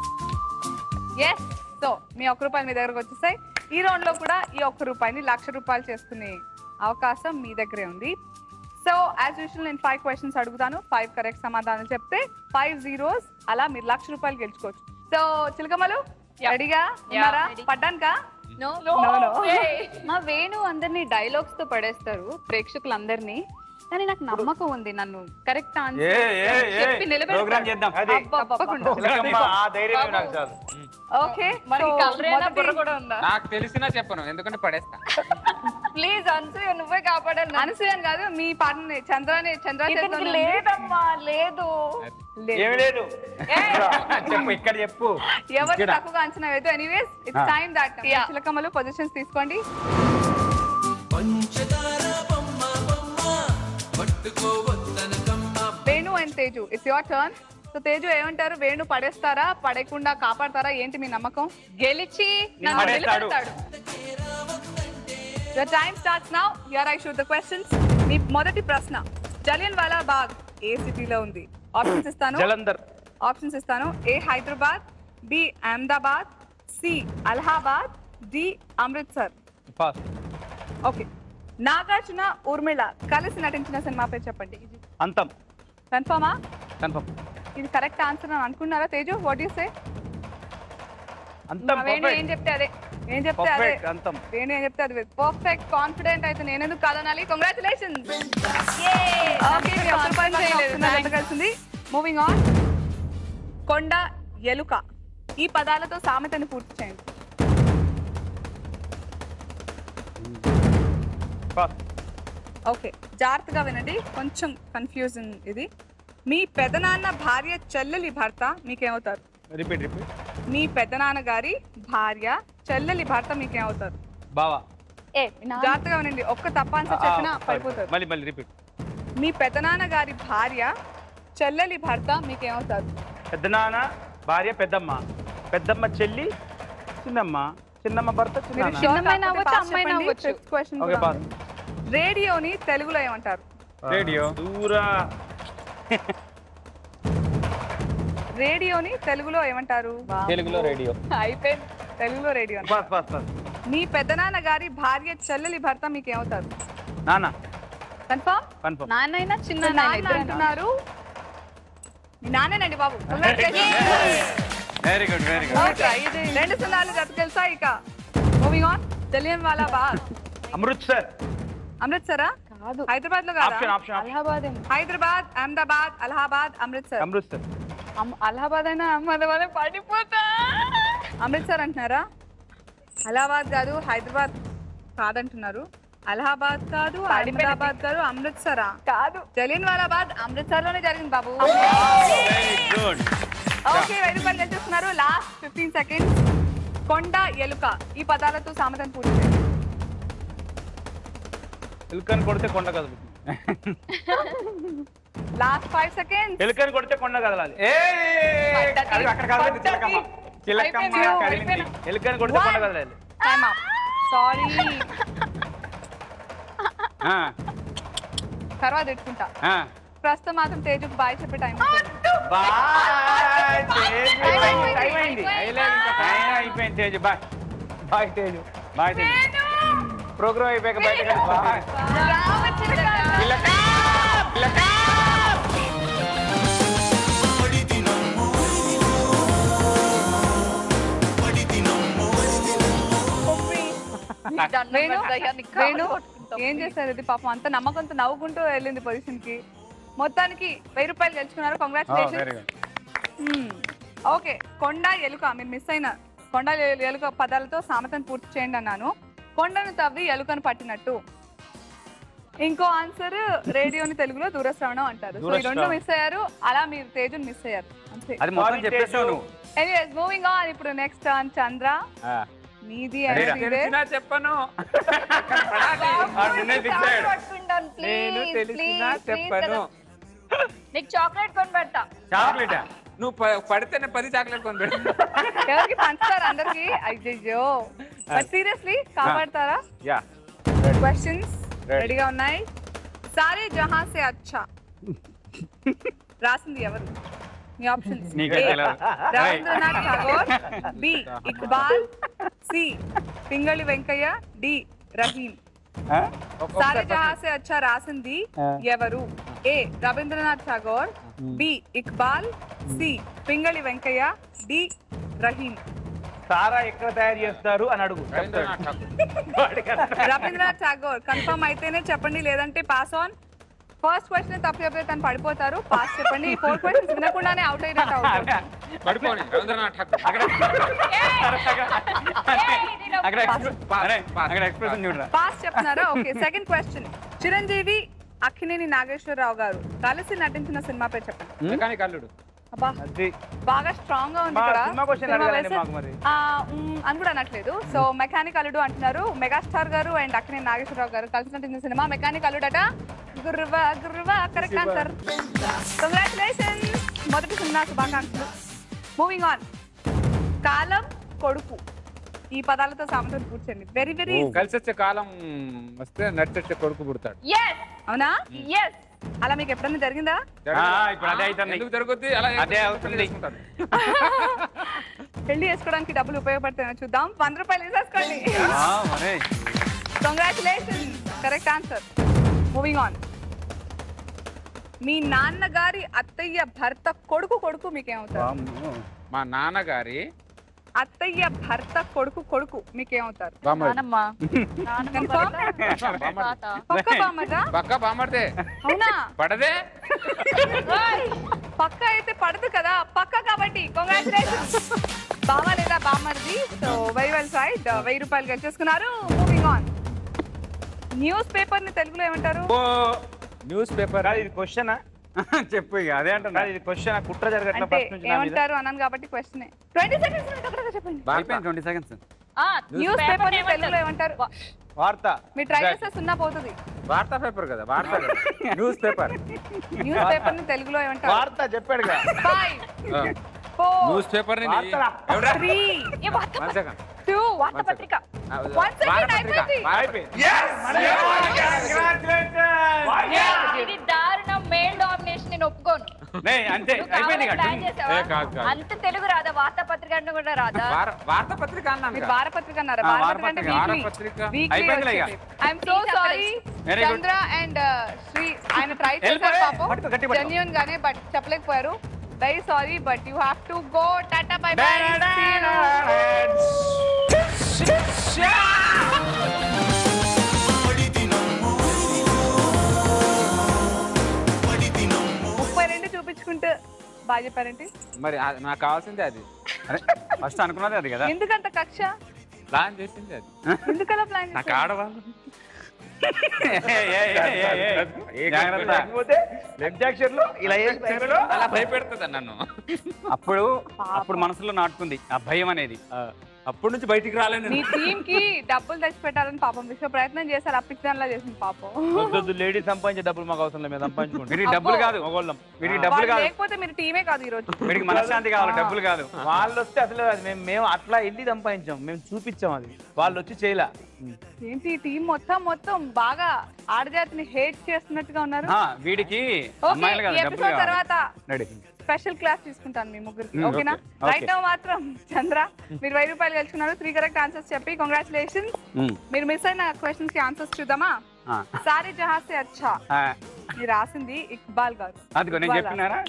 ఎస్. సో మీ 1 రూపాయలు మీ దగ్గరకు వచ్చేసాయి. ఈ రౌండ్ లో కూడా ఈ 1 రూపాయిని 1,00,000 రూపాయలు చేసుకునే అవకాశం మీ దగ్గరే ఉంది. సో యాజ్ యూజువల్ నేను 5 క్వశ్చన్స్ అడుగుతాను. 5 కరెక్ట్ సమాధానం చెప్తే 5 zeros అలా మీరు 1,00,000 రూపాయలు గెలుచుకోవచ్చు. సో చిలకమ్మలు రెడీగా ఉన్నారా? పడ్డానుకా? మా వేణు అందరినీ డైలాగ్స్ తో పడేస్తారు ప్రేక్షకులందరినీ, కానీ నాకు నమ్మకం ఉంది నన్ను కరెక్ట్ ఆన్సర్ చెప్పి నిలబెడతాను. ఓకే, నాకు తెలిసినా చెప్పను, ఎందుకంటే పడేస్తా. ప్లీజ్ అనసూయ నువ్వే కాపాడాలి. అనసూయ కాదు, మీ పాటని చంద్ర లేదమ్మా, లేదు. చెప్పు, ఇక్కడ చెప్పు. ఎవరు తక్కువగా అంచనా వేయదు. ఎనీవేస్ ఇట్స్ టైం దట్ చిలకమ్మలు పొజిషన్స్ తీసుకోండి. Venu and Teju, it's your turn. So Teju ఏమంటారు? వేణు పడేస్తారా, పడేయకుండా కాపాడతారా? ఏంటి మీ నమ్మకం? గెలిచి నన్ను నిలబెడతాడు. The time starts now. Here I shoot the questions. మీ మొదటి ప్రశ్న, జలియన్వాలా బాగ్ ఏ సిటీలో ఉంది? ఆప్షన్స్ ఇస్తాను. జలంధర్. ఆప్షన్స్ ఇస్తాను. A Hyderabad, B Ahmedabad, C Allahabad, D Amritsar. Pass. Okay. Nagarjuna Urmila కలిసి నటించిన సినిమా పేరు చెప్పండి. అంతం. కన్ఫర్మా? కన్ఫర్మ్. ఇది కరెక్ట్ ఆన్సర్ అని అనుకున్నారా తేజు? What you say? అంతం. వేణు ఏం చెప్తే అదే. ఏం చెప్తే అదే. అంతం. వేణు ఏం చెప్తే అది పర్ఫెక్ట్. కాన్ఫిడెంట్ అయితే నేను ఎందుకు కాదనాలి? కంగ్రాచులేషన్స్. ఓకే, మీ 1 రూపాయి కలిసింది. Moving on. కొండ ఎలుక ఈ పదాలతో సామెతని పూర్తి చేయండి. ఓకే, జాగ్రత్తగా వినండి, కొంచెం కన్ఫ్యూజన్ ఇది. మీ పెదనాన్న భార్య చెల్లెలి భర్త మీకేమవుతారు? రిపీట్. మీ పెదనాన్న గారి భార్య చెల్లెలి భర్త మీకేమవుతారు? బావా. జాగ్రత్తగా వినండి, ఒక్క తప్ప ఆన్సర్ చెప్పినా పడిపోతారు. మళ్ళీ రిపీట్. మీ పెదనాన్న గారి భార్య చెల్లెలి భర్త మీకేమవుతారు? పెద్దనాన్న భార్య పెద్దమ్మ, పెద్దమ్మ చెల్లి చిన్నమ్మ, చిన్నమ్మ భర్త చిన్న. రేడియోని తెలుగులో ఏమంటారు? రేడియో. దూరా. రేడియోని తెలుగులో ఏమంటారు? తెలుగులో రేడియో. అయిపోయింది, తెలుగులో రేడియో. మీ పెద్దనాన్న గారి భార్య చెల్లెలి భర్త మీకేమవుతారు? నాన్న. కన్ఫర్మ్? నాన్నైనా చిన్న అంటున్నారు. మీ నాన్నేనండి బాబు. Very good. 2 సున్నాలు జతకెళ్తా. ఇక మూవింగ్ ఆన్. జలియన్వాలా బాగ్ అమృత్సరా? కాదు, హైదరాబాద్ లో కాదా? అలహాబాద్. హైదరాబాద్, అహ్మదాబాద్, అలహాబాద్, అమృత్సర్. అలహాబాద్ అయినా అహ్మదాబాద్ పడిపోతా. అమృత్సర్ అంటున్నారా? అలహాబాద్ కాదు, హైదరాబాద్ కాదంటున్నారు. అలహాబాద్ కాదు, అహ్మదాబాద్ కాదు, అమృత్సరా? కాదు, జలియన్వాలా బాగ్ అమృత్సర్ లోనే జరిగింది బాబు. ఓకే, 1000 రూపాయలు గెలుచుకున్నారు. Last 15 seconds. కొండ ఎలుక ఈ పదాలతో సామెతను పూర్తి చేయండి. ఎలుకని కొడితే కొండ కదలు. Last 5 seconds. ఎలుకని కొడితే కొండ కదలాలి. ఎలుకని కొడితే కొండ కదలాలి. Time up. సారీ, తర్వాత ఎట్టుకుంటా. ప్రస్తుతం మాత్రం తేజుకు బాయ్ చెప్పే టైం అయిపోయింది. Teju bye. Bye Teju. Bye Teju. Program అయిపోయాక బయట వేణు వేణు ఏం చేశారు ఇది పాపం అంత నమ్మకంతో నవ్వుకుంటూ వెళ్ళింది పొజిషన్ కి మొత్తానికి 1000 రూపాయలు గెలుచుకున్నారు కంగ్రాచులేషన్ ఓకే కొండ ఎలుక మీరు మిస్ అయిన కొండ ఎలుక పదాలతో సామెతను పూర్తి చేయండి అన్నాను కొండను తవ్వి ఎలుకను పట్టినట్టు ఇంకో ఆన్సర్ రేడియోని తెలుగులో దూరశ్రవణం అంటారు సో ఈ రెండు మిస్ అయ్యారు అలా మీరు తేజుని మిస్ అయ్యారు అంతే అది మొత్తం చెప్పేసావు ఎనీవేస్ మూవింగ్ ఆన్ ఇప్పుడు నెక్స్ట్ ఆన్ చంద్ర నీది చెప్పను నేను తెలిసినా చెప్పను నీకు చాక్లెట్ కొని పెడతా చాక్లెట్ నువ్వు పడితేనే 10 చాక్లెట్ కొని పెడతా ఎవరికి పంచుతారు అందరికి అయ్యో సీరియస్లీ కాపాడతారా యా క్వశ్చన్స్ రెడీగా ఉన్నాయి సారే జహాं से अच्छा రాసింది ఎవరు మీ options Rabindranath Tagore B Iqbal C Pingali Venkayya D Rahim Saare Jahan se Achha రాసింది ఎవరు A Rabindranath Tagore B Iqbal C Pingali Venkayya D Rahim సారా ఎక్కడ తయారు చేస్తారు అని అడుగు రవీంద్రనాథ్ ఠాగూర్ కన్ఫర్మ్ అయితేనే చెప్పండి లేదంటే పాస్ ఆన్ ఫస్ట్ క్వశ్చన్ తప్పు చెప్తే తను పడిపోతారు పాస్ చెప్పండి 4 క్వశ్చన్స్ వినకుండానే అవుట్ అయినట్టు పడిపోని రవీంద్రనాథ్ ఠాగూర్ పాస్ చెప్తున్నారా okay second question Chiranjeevi Akkineni Nageswara Rao గారు కలిసి నటించిన సినిమా పేరు చెప్పండి కానీ కల్లుడు అబ్బా బాగా స్ట్రాంగ్ గా ఉంది ఇక్కడ అని కూడా అనట్లేదు సో మెకానిక్ అల్లుడు అంటున్నారు మెగాస్టార్ గారు అండ్ అక్కినేని నాగేశ్వరరావు గారు కలిసి నటించిన సినిమా మెకానిక్ అల్లుడట గుర్రువా గుర్రువా కరెక్ట్ ఆన్సర్ కంగ్రాచులేషన్స్ మొదటి సినిమా శుభాకాంక్షలు మూవింగ్ ఆన్ కాలం కొడుకు ఈ పదాలతో సామెతను కూర్చోండి వెరీ వెరీ కలిసి వచ్చే కాలం వస్తే నడిచొచ్చే కొడుకు పుడతాడు అవునా అలా మీకు ఎప్పుడన్నా జరిగిందా ఇప్పుడు అదే అవుతుంది ఎందుకు జరుగుద్ది అలా అదే అవుతుంది పెళ్లి చేసుకోవడానికి డబ్బులు ఉపయోగపడతాయని చూద్దాం 100 రూపాయలు వేసేసుకోండి congratulation correct answer moving on మీ నాన్నగారి అత్తయ్య భర్త కొడుకు కొడుకు మీకేమవుతారు మా నాన్నగారి అత్తయ్య భర్త కొడుకు కొడుకు మీకేమవుతారు పక్క బామర్దే అవునా పడదే పక్క అయితే పడదు కదా పక్క కాబట్టి కంగ్రాచులేషన్స్ బావ లేదా బామర్ది సో వెరీ వెల్ ట్రైడ్ 1000 రూపాయలు గెలిచేసుకున్నారు మూవింగ్ ఆన్ న్యూస్ పేపర్ ని తెలుగులో ఏమంటారు న్యూస్ పేపర్ ఇది క్వశ్చన్ చెప్పు ఇక అదే అంటున్నా ఇది క్వశ్చన్ కుట్ర జరగట్ల అంటే ఏమంటారు అన్నాను కాబట్టి క్వశ్చన్ 20 సెకండ్స్ చెప్పండి 20 సెకండ్స్ న్యూస్ పేపర్ ని తెలుగులో ఏమంటారు వార్త మీ ట్రై చేస్తే సున్నా పోతుంది వార్తా పేపర్ కదా వార్తా న్యూస్ పేపర్ న్యూస్ పేపర్ ని తెలుగులో ఏమంటారు వార్త చెప్పాడు కదా 5 4 న్యూస్ పేపర్ ని 3 2 వార్తాపత్రిక 1 సెకండ్ అయిపోయింది ఇది దారుణం మేల్ డామినేషన్ నేను ఒప్పుకోను అంతే అయిపోయింది అంత తెలుగు రాదా వార్తాపత్రిక అంటే కూడా రాదా వార్తాపత్రిక అన్నాను మీరు వారపత్రిక అన్నారా వారపత్రిక I'm so sorry Chandra and Sri ఆయన ట్రై చేశారు పాపం జెన్యూన్ గానే బట్ చెప్పలేకపోయారు very sorry but you have to go tata bye bye 32 చూపించుకుంటే బాగా చెప్పారంటే మరి నాకు కావాల్సిందే అది ఫస్ట్ అనుకున్నది అది కదా ఎందుకంత కక్ష ప్లాన్ చేసింది అది ఎందుకలా ప్లాన్ నాకు ఆడవాళ్ళు అలా భయపెడుతుంది నన్ను అప్పుడు మనసులో నాటుకుంది ఆ భయం అనేది అప్పటి నుంచి బయటికి రాలేను మీ టీమ్ కి డబ్బులు తెచ్చి పెట్టాలని పాపం విశ్వ ప్రయత్నం చేశారు అప్పించడంలా చేసింది పాపం లేడీ సంపాదించే డబ్బులు మాకు అవసరం లేదు సంపాదించుకుంటాం మీరు డబ్బులు కాదు మీరు డబ్బులు కాదు లేకపోతే మీరు టీమే కాదు ఈ రోజు వీడికి మనశ్శాంతి కావాలి డబ్బులు కాదు వాళ్ళు వస్తే అసలు మేము అట్లా వెళ్ళి సంపాదించాం మేము చూపించాం అది వాళ్ళు వచ్చి చేయలే ఏంటి టీం మొత్తం బాగా ఆడజాతిని హేట్ చేస్తున్నట్టుగా ఉన్నారు వీడికి తర్వాత స్పెషల్ క్లాస్ తీసుకుంటాను మీ ముగ్గురికి ఓకేనా రైట్ నౌ మాత్రం చంద్ర మీరు 1000 రూపాయలు గెలుచుకున్నారు 3 కరెక్ట్ ఆన్సర్స్ చెప్పి కంగ్రాచులేషన్స్ మీరు మిస్ అయిన క్వశ్చన్స్ కి ఆన్సర్స్ చూద్దామా సారీ జహాं से अच्छा మీరు రాసింది ఇక్బాల్ గారు అదిగో నేను చెప్పినారా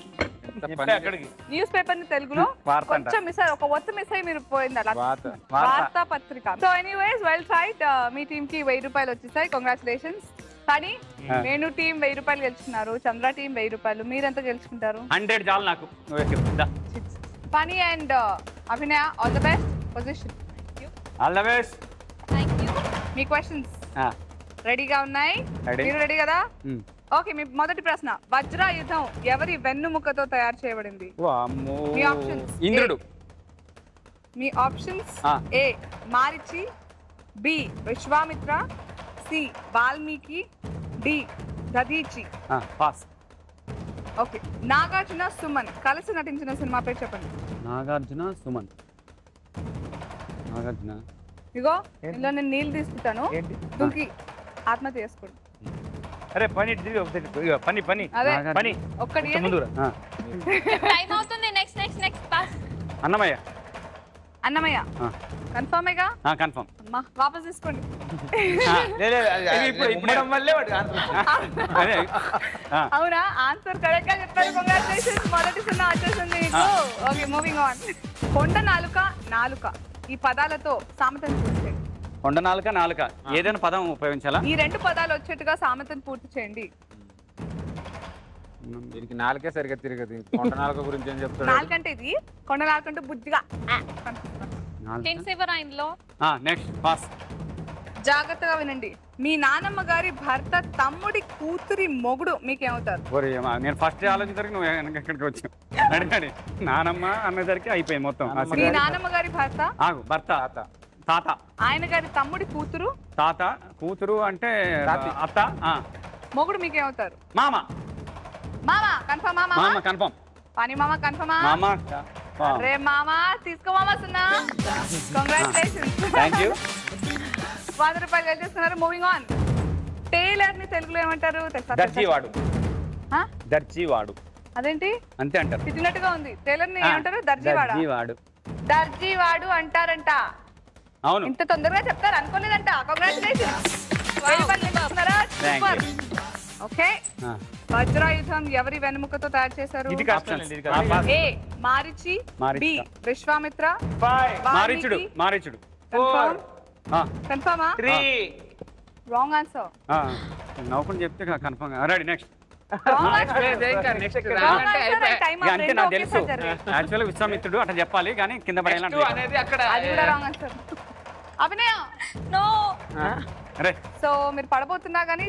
అక్కడికి న్యూస్ పేపర్ ని తెలుగులో వార్త అంట. కొంచెం మిస్ ఒక ఒత్త మిస్ అయ్యి మీరు పోయింది అలా వార్త. వార్తా పత్రిక. So anyways well tried. మీ టీమ్ కి 1000 రూపాయలు వచ్చేసాయి. కంగ్రాచులేషన్స్. కానీ వేణు టీం 1000 రూపాయలు గెలుచుకున్నారు, చంద్ర టీం 1000 రూపాయలు. మీరెంత గెలుచుకుంటారు? 100 చాలు నాకు. దా. Phani and Abhinaya all the best position. All the best. మీ క్వశ్చన్స్ రెడీగా ఉన్నాయి? మీరు రెడీ కదా? ఓకే, మీ మొదటి ప్రశ్న, వజ్రాయుధం ఎవరి వెన్నుముకతో తయారు చేయబడింది? మీ ఆప్షన్స్ ఇంద్రుడు. మీ options A Marichi, B Vishwamitra, C Valmiki, D Dadhichi. Pass. Okay, Nagarjuna Suman కలిసి నటించిన సినిమా పేరు చెప్పండి. నాగార్జున సుమన్. నాగార్జున ఇగో ఇందులో నేను నీళ్ళు తీసుకుంటాను, దుంకి ఆత్మహత్య చేసుకోండి. అరే పని పని పని అదే పని ఒక్కటి ముందు టైం అవుతుంది. Next next next pass. Annamayya. Annamayya కన్ఫర్మేగా? కన్ఫర్మ్. అమ్మా వాపస్ తీసుకోండి. ఇప్పుడు వల్లే వాడు అదే అవునా? ఆన్సర్ కరెక్ట్ గా చెప్పారు. కంగ్రాచులేషన్స్. మొదటి సున్నా వచ్చేసింది మీకు. Okay, moving on. కొండ నాలుక, నాలుక ఈ పదాలతో సామెతను పూర్తి చేయండి. కొండ నాలుక, నాలుక ఏదైనా పదం ఉపయోగించాలా? ఈ రెండు పదాలు వచ్చేట్టుగా సామెతను పూర్తి చేయండి. దీనికి నాలుకే సరిగ్గా తిరగదు. కొండ నాలుక గురించి ఏం చెప్తాడు? నాలుకంటే ఇది, కొండ నాలుకంటే బుద్ధిగా. హింట్స్ ఇవ్వరా ఇందులో? Next pass. జాగ్రత్తగా వినండి. మీ నానమ్మ గారి భర్త తమ్ముడి కూతురి మొగుడు మీకేమవుతారు? నేను ఫస్ట్ ఆలోచించరికి నువ్వు ఎక్కడికి వచ్చావు. అడిగాడి నానమ్మ అన్నసరికి అయిపోయింది మొత్తం. మీ నానమ్మ గారి భర్త ఆగు. భర్త. తాత. ఆయన గారి తమ్ముడి కూతురు. తాత. కూతురు అంటే అత్త. మొగుడు మీకేమవుతారు? మామ. మామ కన్ఫర్మ్. మామ కన్ఫర్మ్. పని మామ కన్ఫర్మా? మామ. రే మామ తీసుకో మామ సున్నా. కంగ్రాచులేషన్స్. Thank you. 100 రూపాయలు గెలిచేస్తున్నారు. Moving on. టైలర్ ని తెలుగులో ఏమంటారు? దర్జీవాడు. దర్జీవాడు అదేంటి అంతే అంటారు. తిట్టినట్టుగా ఉంది. టైలర్ ని ఏమంటారు? దర్జీవాడా? దర్జీవాడు. దర్జీవాడు అంటారంట. అవును. ఇంత తొందరగా చెప్తారు అనుకోలేదంట. కంగ్రాచులేషన్స్. సూపర్. ఓకే, వజ్రాయుధం ఎవరి వెన్నుముకతో తయారు చేశారు? ఇది కష్టం. ఏ మారిచి, బి విశ్వామిత్ర, మారీచుడు. మారీచుడు. కన్ఫర్మా? 3 రాంగ్ ఆన్సర్. నవ్వుకుని చెప్తే కన్ఫర్మ్. Ready next. అంతే నాకు తెలుసు. యాక్చువల్గా విశ్వామిత్రుడు అట్లా చెప్పాలి కానీ కింద పడేయాలి అనేది అక్కడ. అది కూడా రాంగ్ ఆన్సర్. అభినయ నో. సో మీరు పడబోతున్నా కానీ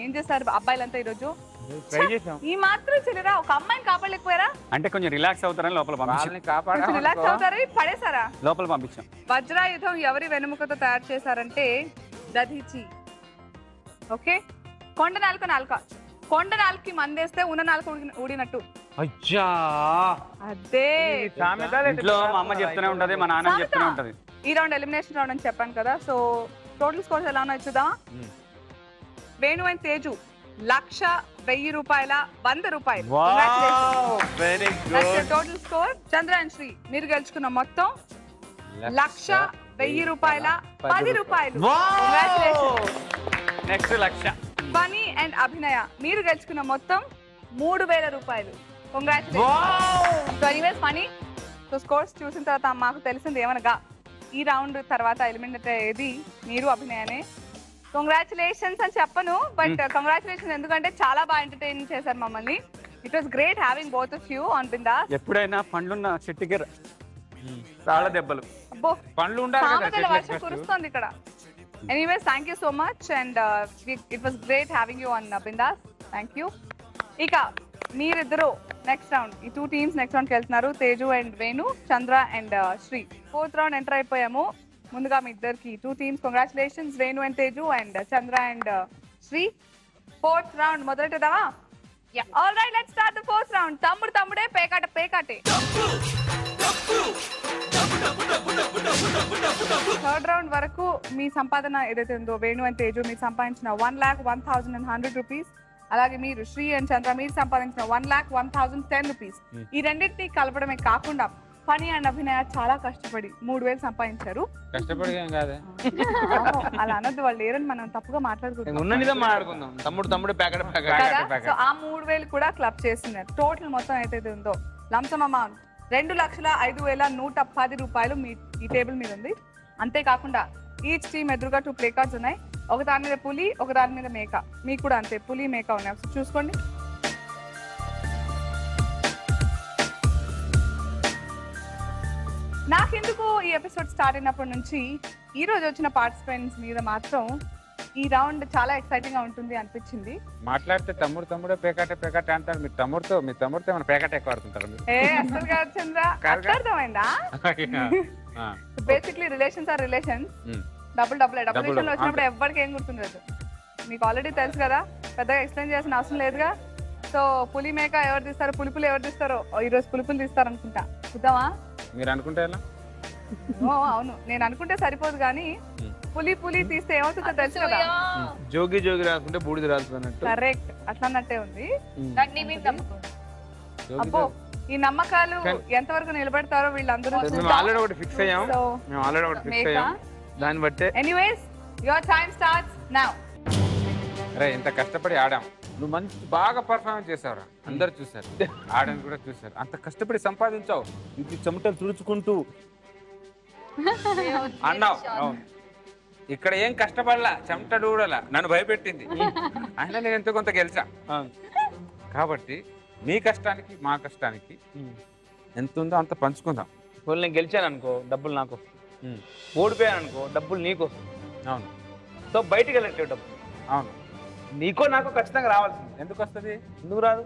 ఏం చేశారు అబ్బాయిలంతా ఈరోజు? ఈ మాత్రం చెల్లిరా, ఒక అమ్మాయిని కాపాడలేకపోయారా? అంటే కొంచెం రిలాక్స్ అవుతారని లోపల పంపించాం. రిలాక్స్ అవుతారు పడేసారా? లోపల పంపించాం. వజ్రాయుధం ఎవరి వెనుముకతో తయారు చేశారంటే దధీచి. ఓకే, కొండ నాలుక. నాలుక కొండ నాలుగుకి మందేస్తే ఉన్న నాలుక ఊడినట్టు. అయ్యా అదే ఇంట్లో మా అమ్మ చెప్తూనే ఉంటది, మా నాన్న చెప్తూనే ఉంటది. ఈ రౌండ్ ఎలిమినేషన్ రౌండ్ అని చెప్పాను కదా. సో టోటల్ స్కోర్స్ ఎలా ఉన్నాయో చూద్దామా? వేణు అండ్ తేజు 1,00,000 రూపాయల 100 రూపాయలు. Total score. Chandra and Sri మీరు గెలుచుకున్న మొత్తం 1,00,000 రూపాయల 10 రూపాయలు. నెక్స్ట్ 1,00,000. ఫనీ అండ్ అభినయ మీరు గెలుచుకున్న మొత్తం 3,000 రూపాయలు. కంగ్రాచులేషన్స్. ఫనీ సో స్కోర్స్ చూసిన తర్వాత మాకు తెలిసింది ఏమనగా ఈ రౌండ్ తర్వాత ఎలిమినేట్ అయ్యేది మీరు అభినయనే. కంగ్రాచులేషన్స్ అని చెప్పను, బట్ కంగ్రాచులేషన్స్ ఎందుకంటే చాలా బాగా ఎంటర్టైన్ చేశారు మమ్మల్ని. It was great having both of you on bindaas. ఎప్పుడైనా పండ్లున్న చెట్టుకి తాళ దెబ్బలు. అబ్బో పండ్లు ఉండాలి. వర్షం కురుస్తోంది ఇక్కడ. Anyways thank you so much and it was great having you on bindaas. Thank you. ఇక మీరిద్దరు నెక్స్ట్ రౌండ్, ఈ 2 టీమ్స్ నెక్స్ట్ రౌండ్కి వెళ్తున్నారు. Teju and Venu, Chandra and Sri. 4th round enter అయిపోయాము. ముందుగా మీ ఇద్దరికి 2 teams congratulations, Venu and Teju and Chandra and Sri. 4th round మొదలెట్టదామా? All right, let's start the 4th round. తమ్ముడే పేకాటే. 3rd రౌండ్ వరకు మీ సంపాదన ఏదైతే ఉందో వేణు అండ్ తేజు మీరు సంపాదించిన 1,01,100 రూపీస్, అలాగే మీరు శ్రీ అండ్ చంద్ర మీరు సంపాదించిన 1,01,010 రూపీస్. ఈ రెండింటినీ కలపడమే కాకుండా ఫనీ అండ్ అభినయ చాలా కష్టపడి 3000 సంపాదించారు. కష్టపడి ఏం కాదే. అలా అనొద్దు, వాళ్ళు లేరని మనం తప్పుగా మాట్లాడుకుంటాం. ఉన్న నిజం మాట్లాడుకుందాం. తమ్ముడు ప్యాకెట్ కదా. సో ఆ 3000 కూడా క్లబ్ చేస్తున్నారు. టోటల్ మొత్తం ఏదైతే ఉందో లంసమ్ అమౌంట్ 2,05,110 రూపాయలు మీ ఈ టేబుల్ మీద ఉంది. అంతేకాకుండా ఈచ్ టీమ్ ఎదురుగా 2 ప్లే కార్డ్స్ ఉన్నాయి. ఒక దాని మీద పులి, ఒక దాని మీద మేక. మీకు కూడా అంతే, పులి మేక ఉన్నాయి. ఒకసారి చూసుకోండి. నాకెందుకు ఈ ఎపిసోడ్ స్టార్ట్ అయినప్పటి నుంచి ఈ రోజు వచ్చిన పార్టిసిపెంట్స్ మీద మాత్రం ఈ రౌండ్ చాలా ఎక్సైటింగ్ గా ఉంటుంది అనిపించింది. మాట్లాడితే తమ్ముడే పేకాటే అంటారు. మీ తమ్ముడితో ఏమైనా పేకాట ఎక్కువ ఆడుతుంటారు? అసలు కాదు చంద్ర, అర్థమైందా? Basically relations or relations. Double విషయంలో వచ్చినప్పుడు ఎవరికి ఏం గుర్తుండదు. మీకు ఆల్రెడీ తెలుసు కదా, పెద్దగా ఎక్స్ప్లెయిన్ చేయాల్సిన అవసరం లేదుగా. సో పులి మేక ఎవరు తీస్తారు, పులుపులు ఎవరు తీస్తారో ఈ రోజు పులుపులు తీస్తారు అనుకుంటా. చూద్దామా? మీరు అనుకుంటే అవును, నేను అనుకుంటే సరిపోదు కానీ పులి తీస్తే ఏమవుతుందో తెలుసు కదా. జోగి రాసుకుంటే బూడిది రాసుకున్నట్టు. కరెక్ట్, అట్లన్నట్టే ఉంది. అబ్బో, ఈ నమ్మకాలు ఎంతవరకు నిలబెడతారో వీళ్ళందరూ. మేము ఆల్రెడీ ఒకటి ఫిక్స్ అయ్యాం. దాన్ని బట్టే. Anyways, your time starts now. అరే ఇంత కష్టపడి ఆడాం, నువ్వు బాగా పర్ఫార్మెన్స్ చేసావురా. అందరు చూసారు, ఆడని కూడా చూసారు. అంత కష్టపడి సంపాదించావు, ఇది చెమటలు తుడుచుకుంటూ అన్నావు. ఇక్కడ ఏం కష్టపడలా, చెమట ఊడలా, నన్ను భయపెట్టింది. అయినా నేను ఎంతో కొంత గెలిచా. కాబట్టి మీ కష్టానికి మా కష్టానికి ఎంత ఉందో అంత పంచుకుందాం. నేను గెలిచాను అనుకో, డబ్బులు నాకు. ఓడిపోయాను అనుకో, డబ్బులు నీకు. అవును. సో బయటికి వెళ్ళట్లేదు డబ్బులు. అవును, నీకో నాకు ఖచ్చితంగా రావాల్సింది. ఎందుకు వస్తుంది? ఎందుకు రాదు?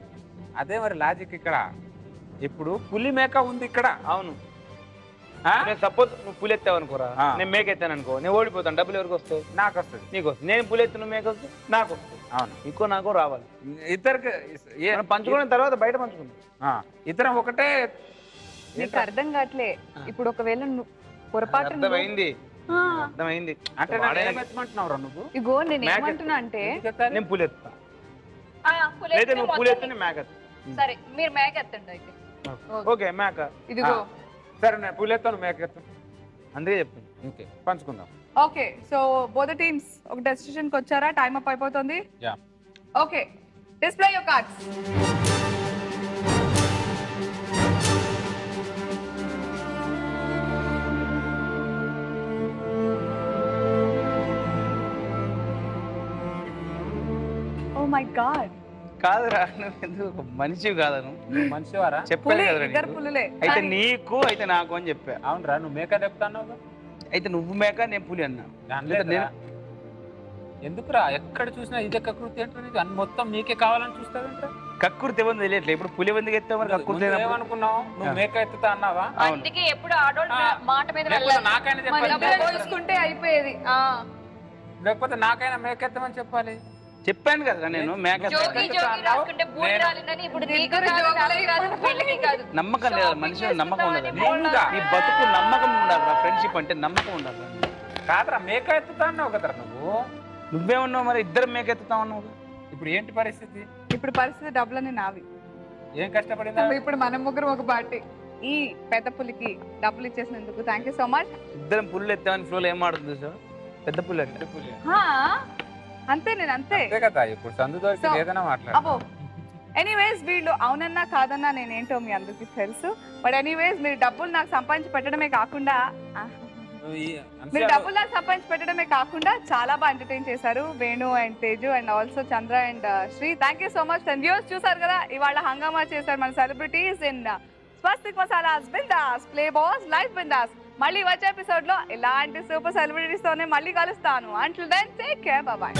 అదే మరి లాజిక్. ఇక్కడ ఇప్పుడు పులి మేక ఉంది ఇక్కడ. అవును. సపోజ్ నువ్వు పులి ఎత్తావు అనుకోరా, నేను మేక ఎత్తాను అనుకో, నేను ఓడిపోతాను. డబ్బులు ఎవరికి వస్తాయి? నాకు వస్తుంది. నీకు వస్తుంది. నేను పులి ఎత్తున మేక వస్తుంది, నాకు వస్తుంది. అవును, నీకో నాకు రావాలి. ఇద్దరికి పంచుకున్న తర్వాత బయట పంచుకుందాం. ఇద్దరం ఒకటే. నీకు అర్థం కావట్లే. ఇప్పుడు ఒకవేళ పొరపాటు అర్థమైంది. అంటే నువ్వు ఇగో నేను ఏమంటున్నా అంటే, నేను పులి ఎత్తా, లేదా నువ్వు పులి ఎత్తే మేక ఎత్తా. సరే, మీరు మేక ఎత్తండి అయితే. ఓకే, మేక. ఇదిగో సరే, నేను పులి ఎత్తాను, మేక ఎత్తాను. అందుకే చెప్తాను. ఓకే, పంచుకుందాం. ఓకే. సో బోత్ టీమ్స్ ఒక డెసిషన్ కి వచ్చారా? టైం అప్ అయిపోతుంది. Okay, display your cards. Oh my God. కాదురా, నువ్వు ఎందుకు మనిషి కాదను? మనిషివారా? చెప్పాను కదా, ఇద్దరు పులులే. అయితే నీకు అయితే నాకు అని చెప్పా. అవునరా, నువ్వు మేక చెప్తాను. అయితే నువ్వు మేక, నేను పులి అన్నా. ఎందుకురా ఎక్కడ చూసినా ఇదే కకృతి ఏంటో, మొత్తం నీకే కావాలని చూస్తావేంట్రా? కక్కుర్తి ఎవరు తెలియట్లేదు. ఇప్పుడు పులి ఎందుకు ఎత్తావు మరి? కక్కుర్తి ఏమనుకున్నావు? నువ్వు మేక ఎత్తుతా అన్నావా? అందుకే ఎప్పుడు ఆడోళ్ళ మాట మీద నాకైనా చెప్పాలి, పోల్చుకుంటే అయిపోయేది. లేకపోతే నాకైనా మేక ఎత్తమని చెప్పాలి. చెప్పాను కదా నేను మేక. నమ్మకం లేదా మనిషి? నమ్మకం ఉండదు. ఈ బతుకు నమ్మకం ఉండాలి. ఫ్రెండ్షిప్ అంటే నమ్మకం ఉండాలి. కాదురా, మేక ఎత్తుతా అన్నావు కదరా నువ్వు. నువ్వేమన్నావు మరి? ఇద్దరు మేక ఎత్తుతా ఉన్నావు. ఇప్పుడు ఏంటి పరిస్థితి? ఇప్పుడు పరిస్థితి డబ్బులని నావి. ఏం కష్టపడిందా? ఇప్పుడు మన ముగ్గురు ఒక పార్టీ. ఈ పెద్ద పులికి డబ్బులు ఇచ్చేసినందుకు థ్యాంక్ యూ సో మచ్. ఇద్దరం పుల్లు ఎత్తామని ఫ్లోలో ఏం ఆడుతుంది సార్? పెద్ద పుల్లు అంటే అంతే. నేను అంతే కదా. ఇప్పుడు సందు దొరికి ఏదైనా మాట్లాడు. ఎనీవేస్, వీళ్ళు అవునన్నా కాదన్నా నేనేంటో మీ అందరికి తెలుసు. బట్ ఎనీవేస్, మీరు డబ్బులు నాకు సంపాదించి పెట్టడమే కాకుండా చాలా బాగా ఎంటర్టైన్ చేశారు Venu and Teju and also Chandra and Sri. Thank you so much. And views చూసారు కదా, ఇవాళ హంగామా చేశారు మన celebrities in Swastik Masalas Bindaas play boss live Bindaas. మళ్ళీ వచ్చే ఎపిసోడ్ లో ఇలాంటి సూపర్ సెలబ్రిటీస్ తోనే మళ్ళీ కలుస్తాను. Until then take care, bye by.